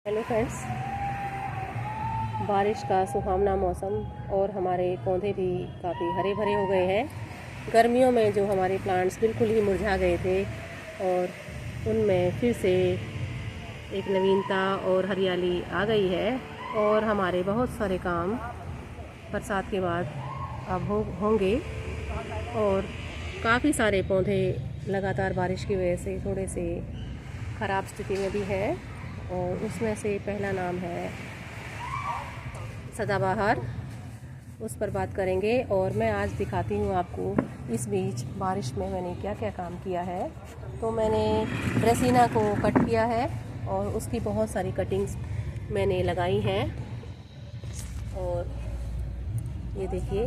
Hello friends, बारिश का सुहावना मौसम और हमारे पौधे भी काफ़ी हरे भरे हो गए हैं। गर्मियों में जो हमारे प्लांट्स बिल्कुल ही मुरझा गए थे और उनमें फिर से एक नवीनता और हरियाली आ गई है और हमारे बहुत सारे काम बरसात के बाद अब होंगे। और काफ़ी सारे पौधे लगातार बारिश की वजह से थोड़े से ख़राब स्थिति में भी है और उसमें से पहला नाम है सदाबहार। उस पर बात करेंगे और मैं आज दिखाती हूँ आपको इस बीच बारिश में मैंने क्या क्या काम किया है। तो मैंने ड्रेसिना को कट किया है और उसकी बहुत सारी कटिंग्स मैंने लगाई हैं और ये देखिए,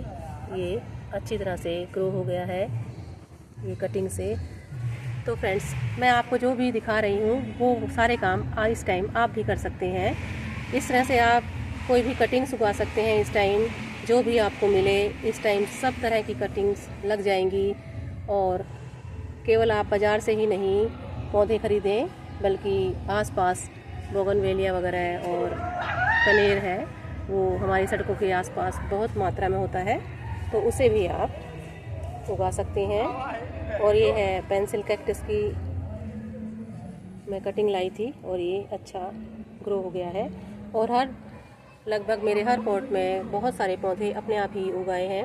ये अच्छी तरह से ग्रो हो गया है ये कटिंग से। तो फ्रेंड्स, मैं आपको जो भी दिखा रही हूँ वो सारे काम इस टाइम आप भी कर सकते हैं। इस तरह से आप कोई भी कटिंग्स उगा सकते हैं। इस टाइम जो भी आपको मिले, इस टाइम सब तरह की कटिंग्स लग जाएंगी। और केवल आप बाज़ार से ही नहीं पौधे ख़रीदें, बल्कि आसपास बोगनवेलिया वगैरह और कनेर है, वो हमारी सड़कों के आसपास बहुत मात्रा में होता है, तो उसे भी आप उगा सकते हैं। और ये है पेंसिल कैक्टस की मैं कटिंग लाई थी और ये अच्छा ग्रो हो गया है। और लगभग मेरे हर पॉट में बहुत सारे पौधे अपने आप ही उगाए हैं।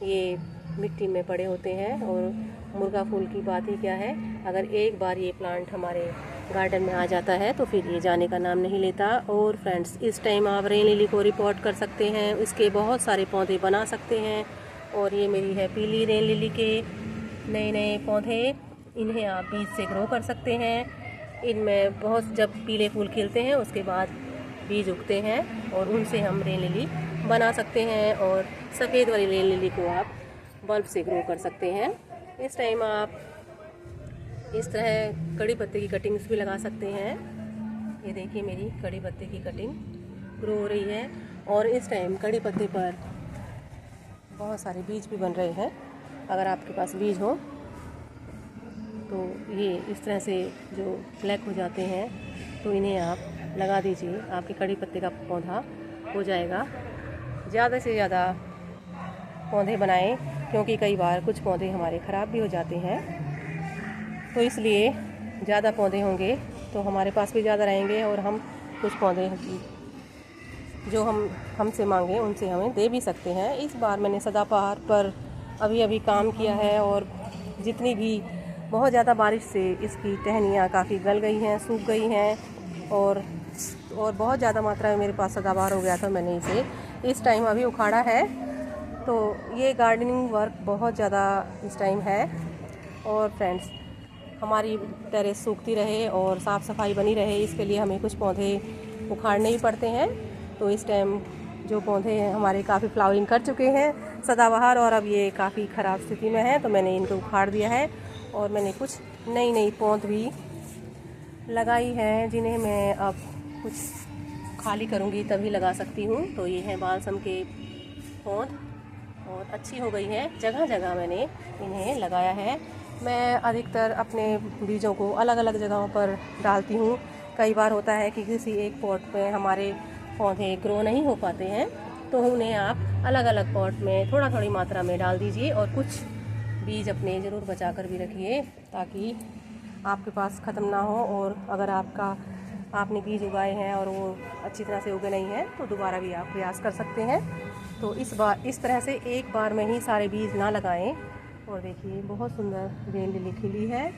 ये मिट्टी में पड़े होते हैं और मुर्गा फूल की बात ही क्या है, अगर एक बार ये प्लांट हमारे गार्डन में आ जाता है तो फिर ये जाने का नाम नहीं लेता। और फ्रेंड्स, इस टाइम आप रेन लिली को रिपोर्ट कर सकते हैं, इसके बहुत सारे पौधे बना सकते हैं। और ये मेरी है पीली रेन लिली के नए नए पौधे, इन्हें आप बीज से ग्रो कर सकते हैं। इनमें बहुत जब पीले फूल खिलते हैं उसके बाद बीज उगते हैं और उनसे हम रेन लिली बना सकते हैं। और सफ़ेद वाली रेन लिली को आप बल्ब से ग्रो कर सकते हैं। इस टाइम आप इस तरह कड़ी पत्ते की कटिंग्स भी लगा सकते हैं। ये देखिए, मेरी कड़ी पत्ते की कटिंग ग्रो हो रही है और इस टाइम कड़ी पत्ते पर बहुत सारे बीज भी बन रहे हैं। अगर आपके पास बीज हो तो ये इस तरह से जो ब्लैक हो जाते हैं तो इन्हें आप लगा दीजिए, आपके कड़ी पत्ते का पौधा हो जाएगा। ज़्यादा से ज़्यादा पौधे बनाएं, क्योंकि कई बार कुछ पौधे हमारे ख़राब भी हो जाते हैं। तो इसलिए ज़्यादा पौधे होंगे तो हमारे पास भी ज़्यादा रहेंगे और हम कुछ पौधे जो हमसे मांगे उनसे हमें दे भी सकते हैं। इस बार मैंने सदाबहार पर अभी काम किया है और जितनी भी बहुत ज़्यादा बारिश से इसकी टहनियाँ काफ़ी गल गई हैं, सूख गई हैं और बहुत ज़्यादा मात्रा में मेरे पास सदाबहार हो गया था। मैंने इसे इस टाइम अभी उखाड़ा है। तो ये गार्डनिंग वर्क बहुत ज़्यादा इस टाइम है। और फ्रेंड्स, हमारी टेरेस सूखती रहे और साफ़ सफाई बनी रहे, इसके लिए हमें कुछ पौधे उखाड़ने ही पड़ते हैं। तो इस टाइम जो पौधे हैं हमारे काफ़ी फ्लावरिंग कर चुके हैं सदाबहार, और अब ये काफ़ी ख़राब स्थिति में है तो मैंने इनको उखाड़ दिया है। और मैंने कुछ नई पौध भी लगाई है जिन्हें मैं अब कुछ खाली करूँगी तभी लगा सकती हूँ। तो ये है बालसम के पौध और अच्छी हो गई है, जगह जगह मैंने इन्हें लगाया है। मैं अधिकतर अपने बीजों को अलग अलग जगहों पर डालती हूँ। कई बार होता है कि किसी एक पॉट में हमारे पौधे ग्रो नहीं हो पाते हैं, तो उन्हें आप अलग अलग पॉट में थोड़ी मात्रा में डाल दीजिए और कुछ बीज अपने ज़रूर बचा कर भी रखिए, ताकि आपके पास ख़त्म ना हो। और अगर आपने बीज उगाए हैं और वो अच्छी तरह से उगे नहीं हैं तो दोबारा भी आप प्रयास कर सकते हैं। तो इस तरह से एक बार में ही सारे बीज ना लगाएं। और देखिए, बहुत सुंदर रेन लिली खिली है।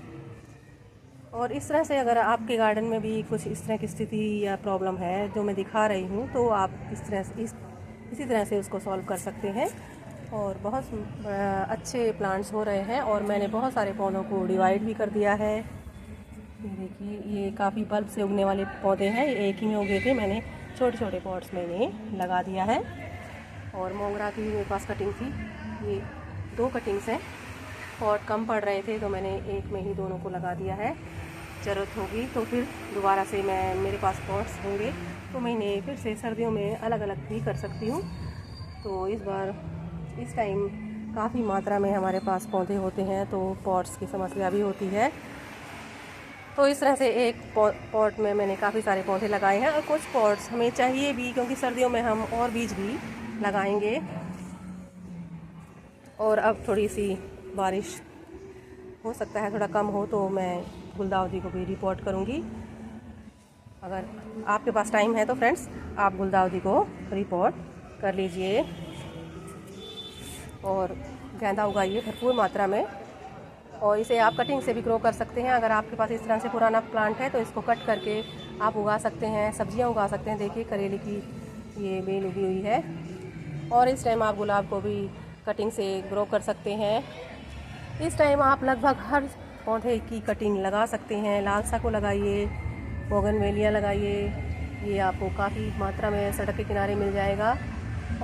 और इस तरह से अगर आपके गार्डन में भी कुछ इस तरह की स्थिति या प्रॉब्लम है जो मैं दिखा रही हूँ, तो आप इसी तरह से उसको सॉल्व कर सकते हैं। और बहुत अच्छे प्लांट्स हो रहे हैं और मैंने बहुत सारे पौधों को डिवाइड भी कर दिया है। ये देखिए, ये काफ़ी बल्ब से उगने वाले पौधे हैं, ये एक ही में उगे थे, मैंने छोटे छोटे पॉट्स में इन्हें लगा दिया है। और मोगरा की भी मेरे पास कटिंग थी, ये 2 कटिंग्स हैं। पॉट कम पड़ रहे थे तो मैंने एक में ही दोनों को लगा दिया है। ज़रूरत होगी तो फिर दोबारा से मेरे पास पॉट्स होंगे तो मैं इन्हें फिर से सर्दियों में अलग अलग भी कर सकती हूँ। तो इस टाइम काफ़ी मात्रा में हमारे पास पौधे होते हैं तो पॉट्स की समस्या भी होती है। तो इस तरह से एक पॉट में मैंने काफ़ी सारे पौधे लगाए हैं और कुछ पॉट्स हमें चाहिए भी, क्योंकि सर्दियों में हम और बीज भी लगाएंगे। और अब थोड़ी सी बारिश हो सकता है थोड़ा कम हो, तो मैं गुलदाउदी को भी रिपोर्ट करूँगी। अगर आपके पास टाइम है तो फ्रेंड्स आप गुलदाउदी को रिपोर्ट कर लीजिए और गेंदा उगाइए भरपूर मात्रा में। और इसे आप कटिंग से भी ग्रो कर सकते हैं। अगर आपके पास इस तरह से पुराना प्लांट है तो इसको कट करके आप उगा सकते हैं, सब्जियां उगा सकते हैं। देखिए करेले की ये बेल उगी हुई है। और इस टाइम आप गुलाब को भी कटिंग से ग्रो कर सकते हैं। इस टाइम आप लगभग हर पौधे की कटिंग लगा सकते हैं। लालसा को लगाइए, बोगनवेलिया लगाइए, ये आपको काफ़ी मात्रा में सड़क के किनारे मिल जाएगा।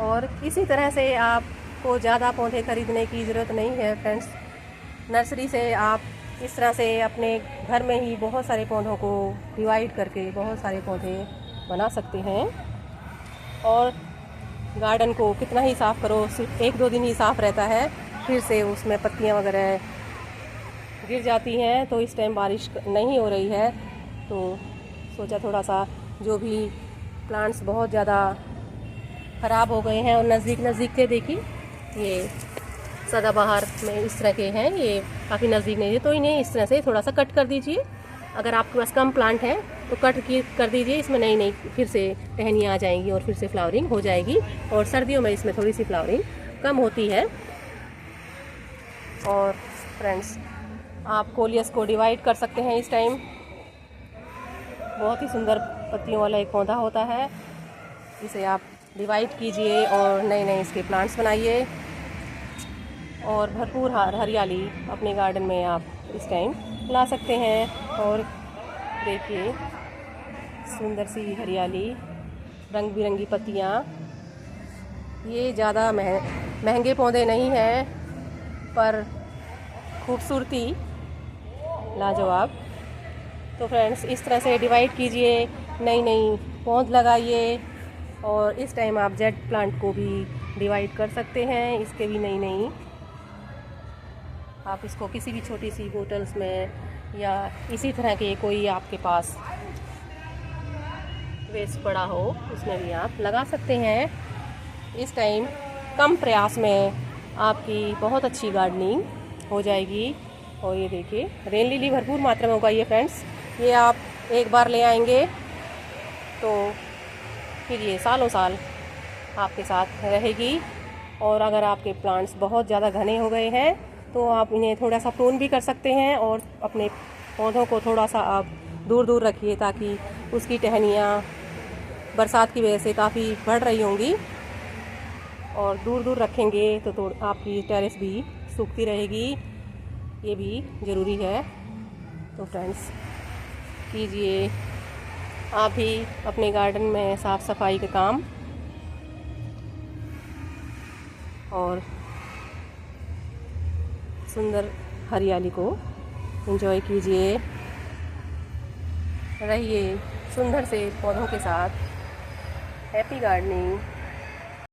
और इसी तरह से आपको ज़्यादा पौधे खरीदने की ज़रूरत नहीं है फ्रेंड्स। नर्सरी से आप इस तरह से अपने घर में ही बहुत सारे पौधों को डिवाइड करके बहुत सारे पौधे बना सकते हैं। और गार्डन को कितना ही साफ़ करो, सिर्फ 1-2 दिन ही साफ़ रहता है, फिर से उसमें पत्तियां वगैरह गिर जाती हैं। तो इस टाइम बारिश नहीं हो रही है तो सोचा थोड़ा सा जो भी प्लांट्स बहुत ज़्यादा ख़राब हो गए हैं और नज़दीक थे, देखिए ये सदाबहार में इस तरह के हैं, ये काफ़ी नज़दीक नहीं है, तो इन्हें इस तरह से थोड़ा सा कट कर दीजिए। अगर आपके पास कम प्लांट है तो कट कर दीजिए। इसमें नई फिर से टहनियाँ आ जाएंगी और फिर से फ्लावरिंग हो जाएगी। और सर्दियों में इसमें थोड़ी सी फ्लावरिंग कम होती है। और फ्रेंड्स आप कोलियस को डिवाइड कर सकते हैं। इस टाइम बहुत ही सुंदर पत्तियों वाला एक पौधा होता है, इसे आप डिवाइड कीजिए और नए इसके प्लांट्स बनाइए और भरपूर हरियाली अपने गार्डन में आप इस टाइम ला सकते हैं। और देखिए सुंदर सी हरियाली, रंग बिरंगी पत्तियाँ। ये ज़्यादा महंगे पौधे नहीं हैं पर खूबसूरती लाजवाब। तो फ्रेंड्स इस तरह से डिवाइड कीजिए, नई पौध लगाइए। और इस टाइम आप जेड प्लांट को भी डिवाइड कर सकते हैं, इसके भी नई आप इसको किसी भी छोटी सी बोतल्स में या इसी तरह के कोई आपके पास वेस्ट पड़ा हो उसमें भी आप लगा सकते हैं। इस टाइम कम प्रयास में आपकी बहुत अच्छी गार्डनिंग हो जाएगी। और ये देखिए रेन लिली भरपूर मात्रा में उगाइए फ्रेंड्स। ये आप एक बार ले आएंगे तो फिर ये सालों साल आपके साथ रहेगी। और अगर आपके प्लांट्स बहुत ज़्यादा घने हो गए हैं तो आप इन्हें थोड़ा सा प्रून भी कर सकते हैं और अपने पौधों को थोड़ा सा आप दूर रखिए, ताकि उसकी टहनियाँ बरसात की वजह से काफ़ी बढ़ रही होंगी। और दूर रखेंगे तो आपकी टेरेस भी सूखती रहेगी, ये भी ज़रूरी है। तो फ्रेंड्स कीजिए आप भी अपने गार्डन में साफ़ सफाई का काम और सुंदर हरियाली को एंजॉय कीजिए। रहिए सुंदर से पौधों के साथ। Happy gardening.